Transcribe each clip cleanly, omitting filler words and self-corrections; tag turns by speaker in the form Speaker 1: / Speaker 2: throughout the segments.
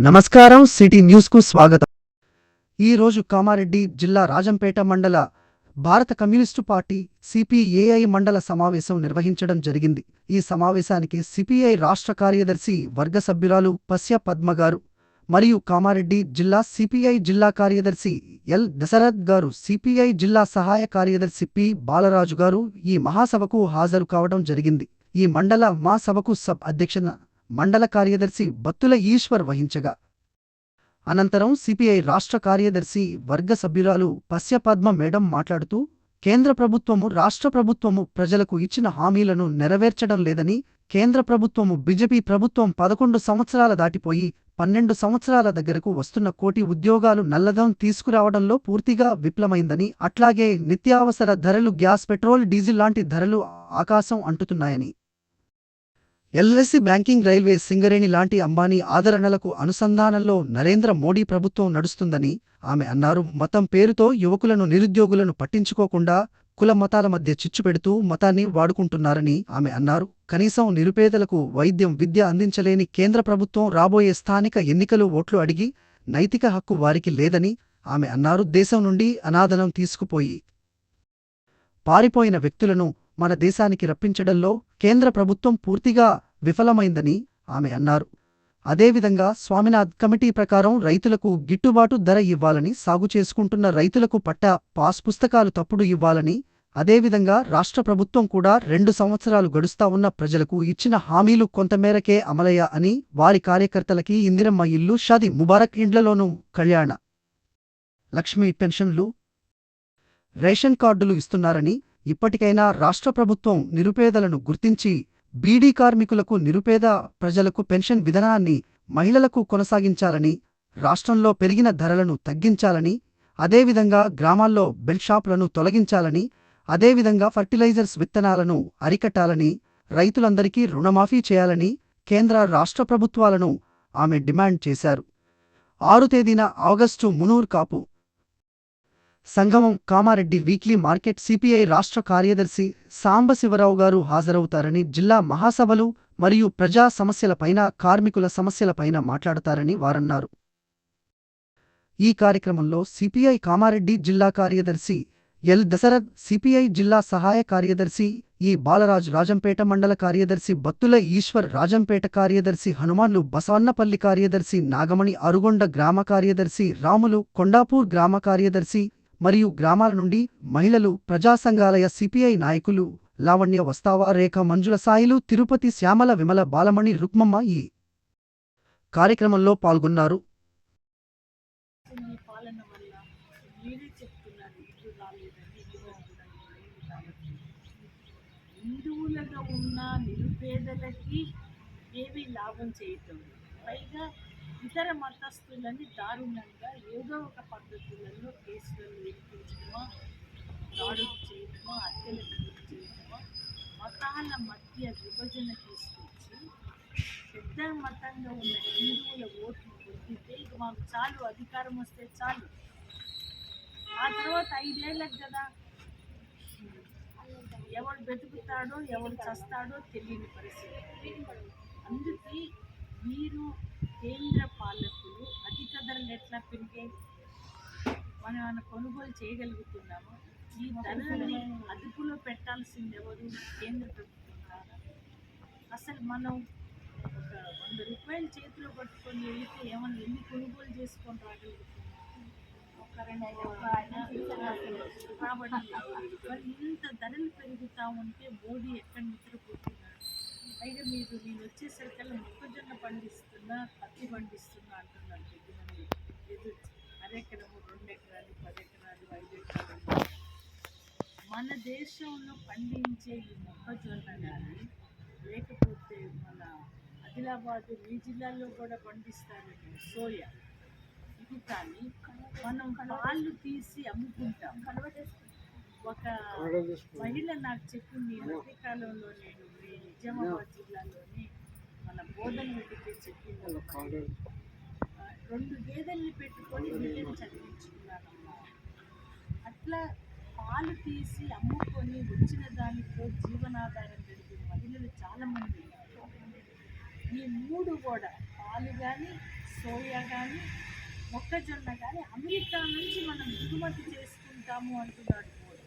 Speaker 1: నమస్కారం. సిటీ న్యూస్కు స్వాగతం. ఈరోజు కామారెడ్డి జిల్లా రాజంపేట మండల భారత కమ్యూనిస్టు పార్టీ సిపిఐ మండల సమావేశం నిర్వహించడం జరిగింది. ఈ సమావేశానికి సిపిఐ రాష్ట్ర కార్యదర్శి వర్గ సభ్యురాలు పస్య పద్మ గారు మరియు కామారెడ్డి జిల్లా సిపిఐ జిల్లా కార్యదర్శి ఎల్ దశరథ్ గారు, సిపిఐ జిల్లా సహాయ కార్యదర్శి పి బాలరాజు గారు ఈ మహాసభకు హాజరు కావడం జరిగింది. ఈ మండల మహాసభకు సబ్ అధ్యక్షన మండల కార్యదర్శి బత్తుల ఈశ్వర్ వహించగా, అనంతరం సిపిఐ రాష్ట్ర కార్యదర్శి వర్గ సభ్యురాలు పస్య పద్మ మేడం మాట్లాడుతూ, కేంద్ర ప్రభుత్వము రాష్ట్ర ప్రభుత్వము ప్రజలకు ఇచ్చిన హామీలను నెరవేర్చడం లేదని, కేంద్ర ప్రభుత్వము బీజేపీ ప్రభుత్వం 11 సంవత్సరాల దాటిపోయి 12 సంవత్సరాల దగ్గరకు వస్తున్న కోటి ఉద్యోగాలు నల్లధనం తీసుకురావడంలో పూర్తిగా విఫలమైందని, అట్లాగే నిత్యావసర ధరలు గ్యాస్, పెట్రోల్, డీజిల్ లాంటి ధరలు ఆకాశం అంటుతున్నాయని, ఎల్ఐసి, బ్యాంకింగ్, రైల్వే, సింగరేణి లాంటి అంబానీ ఆదరణలకు అనుసంధానంలో నరేంద్ర మోడీ ప్రభుత్వం నడుస్తుందని ఆమె అన్నారు. మతం పేరుతో యువకులను, నిరుద్యోగులను పట్టించుకోకుండా కుల మతాల మధ్య చిచ్చు పెడుతూ మతాన్ని వాడుకుంటున్నారని ఆమె అన్నారు. కనీసం నిరుపేదలకు వైద్యం, విద్య అందించలేని కేంద్ర ప్రభుత్వం రాబోయే స్థానిక ఎన్నికలు ఓట్లు అడిగి నైతిక హక్కు వారికి లేదని ఆమె అన్నారు. దేశం నుండి అనాథనం తీసుకుపోయి పారిపోయిన వ్యక్తులను మన దేశానికి రప్పించడంలో కేంద్ర ప్రభుత్వం పూర్తిగా విఫలమైందని ఆమె అన్నారు. అదేవిధంగా స్వామినాథ్ కమిటీ ప్రకారం రైతులకు గిట్టుబాటు ధర ఇవ్వాలని, సాగు చేసుకుంటున్న రైతులకు పట్టా, పాస్ పుస్తకాలు తప్పుడు ఇవ్వాలని, అదేవిధంగా రాష్ట్ర ప్రభుత్వం కూడా 2 సంవత్సరాలు గడుస్తా ఉన్న ప్రజలకు ఇచ్చిన హామీలు కొంతమేరకే అమలయ్యా అని, వారి కార్యకర్తలకి ఇందిరమ్మ ఇల్లు, షాదీ ముబారక్ ఇండ్లలోనూ కళ్యాణ లక్ష్మి పెన్షన్లు, రేషన్ కార్డులు ఇస్తున్నారని, ఇప్పటికైనా రాష్ట్ర ప్రభుత్వం నిరుపేదలను గుర్తించి బీడీ కార్మికులకు, నిరుపేద ప్రజలకు పెన్షన్ విధానాన్ని మహిళలకు కొనసాగించాలని, రాష్ట్రంలో పెరిగిన ధరలను తగ్గించాలని, అదేవిధంగా గ్రామాల్లో బెల్ట్ షాపులను తొలగించాలని, అదేవిధంగా ఫర్టిలైజర్స్ విత్తనాలను అరికట్టాలని, రైతులందరికీ రుణమాఫీ చేయాలని కేంద్ర రాష్ట్ర ప్రభుత్వాలను ఆమె డిమాండ్ చేశారు. 6 తేదీన ఆగస్టు మునూర్ కాపు సంగమం కామారెడ్డి వీక్లీ మార్కెట్ సిపిఐ రాష్ట్ర కార్యదర్శి సాంబశివరావు గారు హాజరవుతారని, జిల్లా మహాసభలు మరియు ప్రజా సమస్యలపైన, కార్మికుల సమస్యలపైన మాట్లాడతారని వారన్నారు. ఈ కార్యక్రమంలో సిపిఐ కామారెడ్డి జిల్లా కార్యదర్శి ఎల్ దశరథ్, సిపిఐ జిల్లా సహాయ కార్యదర్శి ఈ బాలరాజు, రాజంపేట మండల కార్యదర్శి బత్తుల ఈశ్వర్, రాజంపేట కార్యదర్శి హనుమాన్లు, బసవన్నపల్లి కార్యదర్శి నాగమణి, అరుగొండ గ్రామ కార్యదర్శి రాములు, కొండాపూర్ గ్రామ కార్యదర్శి మరియు గ్రామాల నుండి మహిళలు, ప్రజా సంఘాలయ సిపిఐ నాయకులు లావణ్య, వస్తావా, రేఖ, మంజుల, సాయిలు, తిరుపతి, శ్యామల, విమల, బాలమణి, రుక్మమ్మ ఈ కార్యక్రమంలో పాల్గొన్నారు.
Speaker 2: హిందువులుగా ఉన్న నిరుపేదలకి ఏమీ లాభం చేయటం, పైగా ఇతర మతస్థులని దారుణంగా ఏదో ఒక పద్ధతులలో కేసులను వినిపించడమా, దాడులు చేయడమా, హత్యలకు గురి చేయడమా, మతాల మధ్య విభజన తీసుకొచ్చి పెద్ద మతంగా ఉన్న హిందువుల ఓట్లు పొందితే ఇక మాకు చాలు, అధికారం వస్తే చాలు, ఆ తర్వాత 5 ఏళ్ళకి కదా ఎవడు బతుకుతాడో ఎవడు చస్తాడో తెలియని పరిస్థితి. అందుకే మీరు కేంద్ర పాలకులు అధిక ధరలు ఎట్లా పెరిగాయి, మనం ఏమైనా కొనుగోలు చేయగలుగుతున్నాము? ఈ ధరల్ని అదుపులో పెట్టాల్సింది ఎవరు? కేంద్ర ప్రభుత్వం కాదా? అసలు మనం ఒక 100 రూపాయలు చేతిలో పట్టుకొని వెళితే ఏమైనా ఎన్ని కొనుగోలు చేసుకొని రాగలుగుతున్నాం? కాబట్టి మరి ఇంత ధరలు పెరుగుతూ ఉంటే మోడీ ఎక్కడ నిద్రపోతున్నాడు? పైగా నేను వచ్చేసరికల్లా మొక్కజొన్న పండిస్తున్నా, పత్తి పండిస్తున్నా అంటున్నాను. కొద్దిమంది ఎదురు అరెకరము, 2 ఎకరాలు, 10 ఎకరాలు, 5 ఎకరాలు. మన దేశంలో పండించే ఈ మొక్కజొన్న కానీ, లేకపోతే మన ఆదిలాబాద్, మీ జిల్లాలో కూడా పండిస్తారు సోయా, ఇది కానీ మనం పాలు తీసి అమ్ముకుంటాం. ఒక మహిళ నాకు చెప్పింది, ఈ మధ్యకాలంలో నేను మీ నిజామాబాద్ జిల్లాలోని మన బోధన వెతికి చెప్పింది, 2 గేదెల్ని పెట్టుకొని బిడ్డను చదివించుకున్నానమ్మా. అట్లా పాలు తీసి అమ్ముకొని వచ్చిన దానితో జీవనాధారం జరిగే మహిళలు చాలామంది. ఈ 3 కూడా పాలు కానీ, సోయా కానీ, మొక్కజొన్న కానీ అమెరికా నుంచి మనం దిగుమతి చేసుకుంటాము అంటున్నాడు మోడీ.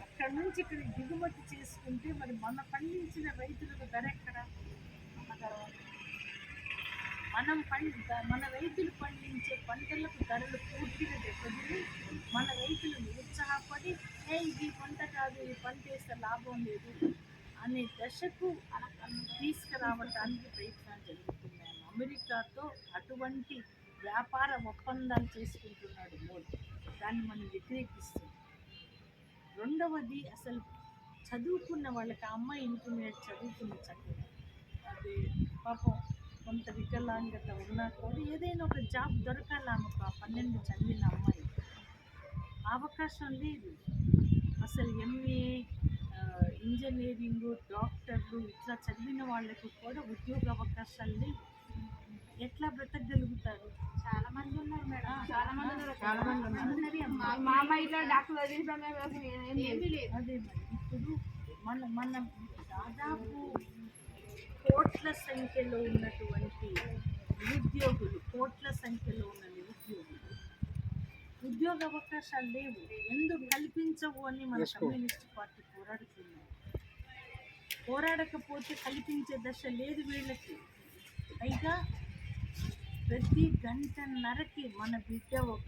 Speaker 2: అక్కడ నుంచి ఇక్కడ దిగుమతి చేసుకుంటే మరి మన పండించిన రైతులకు ధర ఎక్కడ? మన రైతులు పండించే పంటలకు ధరలు పూర్తిగా దెబ్బతిని మన రైతులు నిరుత్సాహపడి ఇది పంట కాదు, ఈ పంట వేస్తే లాభం లేదు అనే దశకు తీసుకురావడానికి ప్రయత్నాలు జరుగుతున్నాయి. అమెరికాతో అటువంటి వ్యాపార ఒప్పందాలు చేసుకుంటున్నాడు మోడీ. దాన్ని మనం వ్యతిరేకిస్తున్నాం. రెండవది, అసలు చదువుకున్న వాళ్ళకి ఆ అమ్మాయి ఇంటర్మీడియట్ చదువుకున్న చక్కగా అది పాపం కొంత వికలాంగత ఉన్నా కూడా ఏదైనా ఒక జాబ్ దొరకాలి ఆమెకు. ఆ 12 చదివిన అమ్మాయి అవకాశం లేదు. అసలు ఎంఏ, ఇంజనీరింగ్, డాక్టర్లు ఇట్లా చదివిన వాళ్ళకు కూడా ఉద్యోగ అవకాశాలు లేవు. ఎట్లా బ్రతకగలుగుతారు?
Speaker 3: చాలా మంది ఉన్నారు మేడం, చాలా మంది
Speaker 2: ఉన్నారు.
Speaker 3: మా అమ్మాయి ఇట్లా డాక్టర్ చదివించామే ఏమీ లేదు.
Speaker 2: అదే మరి ఇప్పుడు మన దాదాపు కోట్ల సంఖ్యలో ఉన్నటువంటి నిరుద్యోగులు, ఉద్యోగ అవకాశాలు లేవు. ఎందుకు కల్పించవు అని మన కమ్యూనిస్ట్ పార్టీ పోరాడుతున్నారు. పోరాడకపోతే కల్పించే దశ లేదు వీళ్ళకి. పైగా ప్రతి గంటన్నరకి మన బిడ్డ ఒక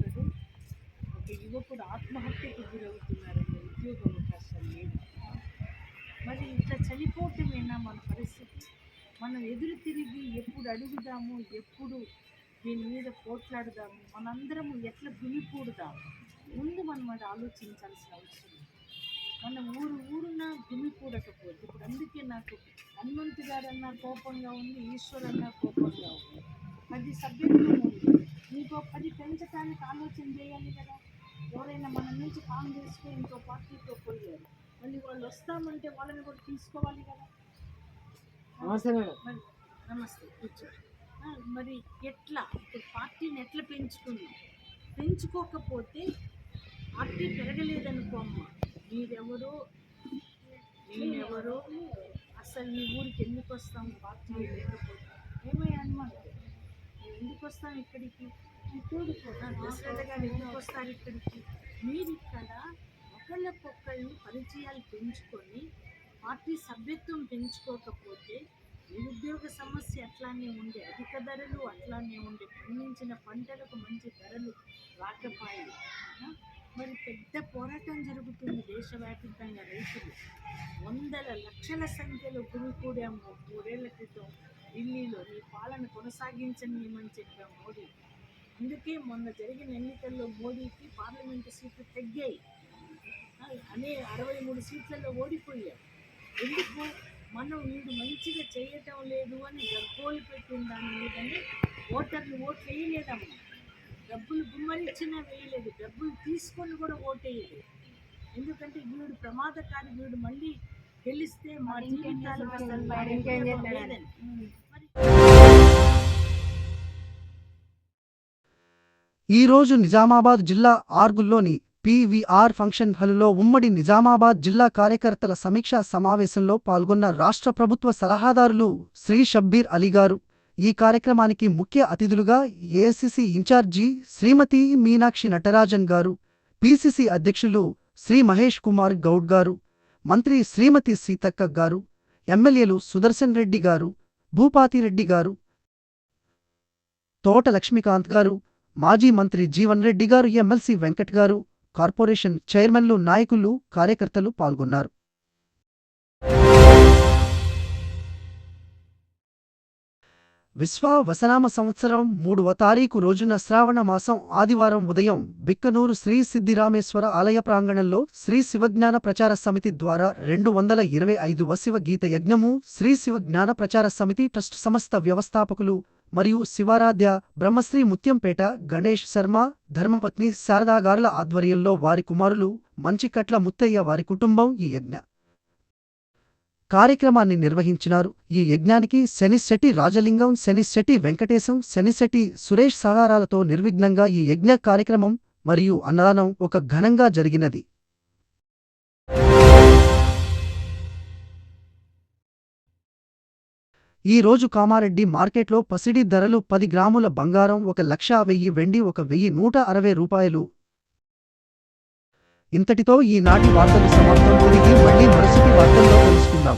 Speaker 2: యువకుడు ఆత్మహత్యకు గురవుతున్నారని ఉద్యోగ అవకాశాలు లేవు. మరి ఇట్లా చనిపోవటమేనా మన పరిస్థితి? మనం ఎదురు తిరిగి ఎప్పుడు అడుగుదాము, ఎప్పుడు దీని మీద పోట్లాడుదాము, మనందరము ఎట్లా గుమికూడుదాము ముందు మనం అది ఆలోచించాల్సిన అవసరం. మన ఊరున గుమికూడకపోతే, ఇప్పుడు అందుకే నాకు హనుమంతు గారన్నా కోపంగా ఉంది, ఈశ్వరన్నా కోపంగా ఉంది. 10 సభ్యులు ఇంకో 10 పెంచడానికి ఆలోచన చేయాలి కదా. ఎవరైనా మన నుంచి కాంగ్రెస్కి ఇంకో పార్టీతో పోయారు, మళ్ళీ వాళ్ళు వస్తామంటే వాళ్ళని కూడా తీసుకోవాలి కదా.
Speaker 4: నమస్తే మేడం.
Speaker 2: మరి నమస్తే, కూర్చో. మరి ఎట్లా ఇప్పుడు పార్టీని ఎట్లా పెంచుకోకపోతే పార్టీ పెరగలేదనుకో అమ్మ, మీరెవరో నేనెవరో, అసలు మీ ఊరికి ఎందుకు వస్తాం పార్టీ లేకపోతే? ఏమయ్యా అనుమానం, ఎందుకు వస్తాం ఇక్కడికి? దశరథ గారు ఎందుకు వస్తారు ఇక్కడికి? మీరు ఇక్కడ ఒకళ్ళకొకళ్ళు పరిచయాలు పెంచుకొని పార్టీ సభ్యత్వం పెంచుకోకపోతే నిరుద్యోగ సమస్య అట్లానే ఉండే, అధిక ధరలు అట్లానే ఉండే, పండించిన పంటలకు మంచి ధరలు రాకపోయాయి. మరి పెద్ద పోరాటం జరుగుతుంది దేశవ్యాప్తంగా. రైతులు వందల లక్షల సంఖ్యలో గుమికూడాము 3 ఏళ్ల క్రితం ఢిల్లీలో. ఈ పాలన కొనసాగించనియమని చెప్పాం మోడీ. అందుకే మొన్న జరిగిన ఎన్నికల్లో మోడీకి పార్లమెంటు సీట్లు తగ్గాయి. 63 సీట్లలో ఓడిపోయారు. ఎందుకు? మనం వీడు మంచిగా చేయటం లేదు అని గగ్గోలు పెట్టిన దాని మీదని ఓటర్లు ఓట్లు వేయలేదమ్మా. డబ్బులు గుమ్మరిచ్చినా వేయలేదు, డబ్బులు తీసుకొని కూడా ఓటేయలేదు. ఎందుకంటే వీడు ప్రమాదకారి, వీడు మళ్ళీ గెలిస్తే మా జీవితాలు లేదని.
Speaker 1: ఈరోజు నిజామాబాద్ జిల్లా ఆర్గుల్లోని పీవీఆర్ ఫంక్షన్ హాలులో ఉమ్మడి నిజామాబాద్ జిల్లా కార్యకర్తల సమీక్షా సమావేశంలో పాల్గొన్న రాష్ట్ర ప్రభుత్వ సలహాదారులు శ్రీ షబ్బీర్ అలీ గారు. ఈ కార్యక్రమానికి ముఖ్య అతిథులుగా ఏఐసీసీ ఇన్ఛార్జి శ్రీమతి మీనాక్షి నటరాజన్ గారు, పీసీసీ అధ్యక్షులు శ్రీ మహేష్ కుమార్ గౌడ్ గారు, మంత్రి శ్రీమతి సీతక్క గారు, ఎమ్మెల్యేలు సుదర్శన్ రెడ్డి గారు, భూపాతిరెడ్డి గారు, తోట లక్ష్మీకాంత్ గారు, మాజీ మంత్రి జీవన్ రెడ్డి గారు, ఎమ్మెల్సీ వెంకట్ గారు, కార్పొరేషన్ చైర్మన్లు, నాయకులు, కార్యకర్తలు పాల్గొన్నారు. విశ్వావసనామ సంవత్సరం 3వ తారీఖు రోజున శ్రావణ మాసం ఆదివారం ఉదయం బిక్కనూరు శ్రీ సిద్ధిరామేశ్వర ఆలయ ప్రాంగణంలో శ్రీ శివజ్ఞాన ప్రచార సమితి ద్వారా 225వ శివ గీత యజ్ఞము, శ్రీ శివజ్ఞాన ప్రచార సమితి ట్రస్ట్ సంస్థ వ్యవస్థాపకులు మరియు శివారాధ్య బ్రహ్మశ్రీ ముత్యంపేట గణేష్ శర్మ ధర్మపత్ని శారదాగారుల ఆధ్వర్యంలో వారి కుమారులు మంచికట్ల ముత్తయ్య వారి కుటుంబం ఈ యజ్ఞ కార్యక్రమాన్ని నిర్వహించినారు. ఈ యజ్ఞానికి శనిశెట్టి రాజలింగం, శనిశెట్టి వెంకటేశం, శనిశెట్టి సురేష్ సహకారాలతో నిర్విఘ్నంగా ఈ యజ్ఞ కార్యక్రమం మరియు అన్నదానం ఒక ఘనంగా జరిగినది. ఈ రోజు కామారెడ్డి మార్కెట్లో పసిడి ధరలు 10 గ్రాముల బంగారం 1,10,000 వెండి 1,160 రూపాయలు. ఇంతటితో ఈనాటి వార్తలు సమాప్తం. తిరిగి మళ్ళీ మరుసటి వార్తల్లో కలుసుకుందాం.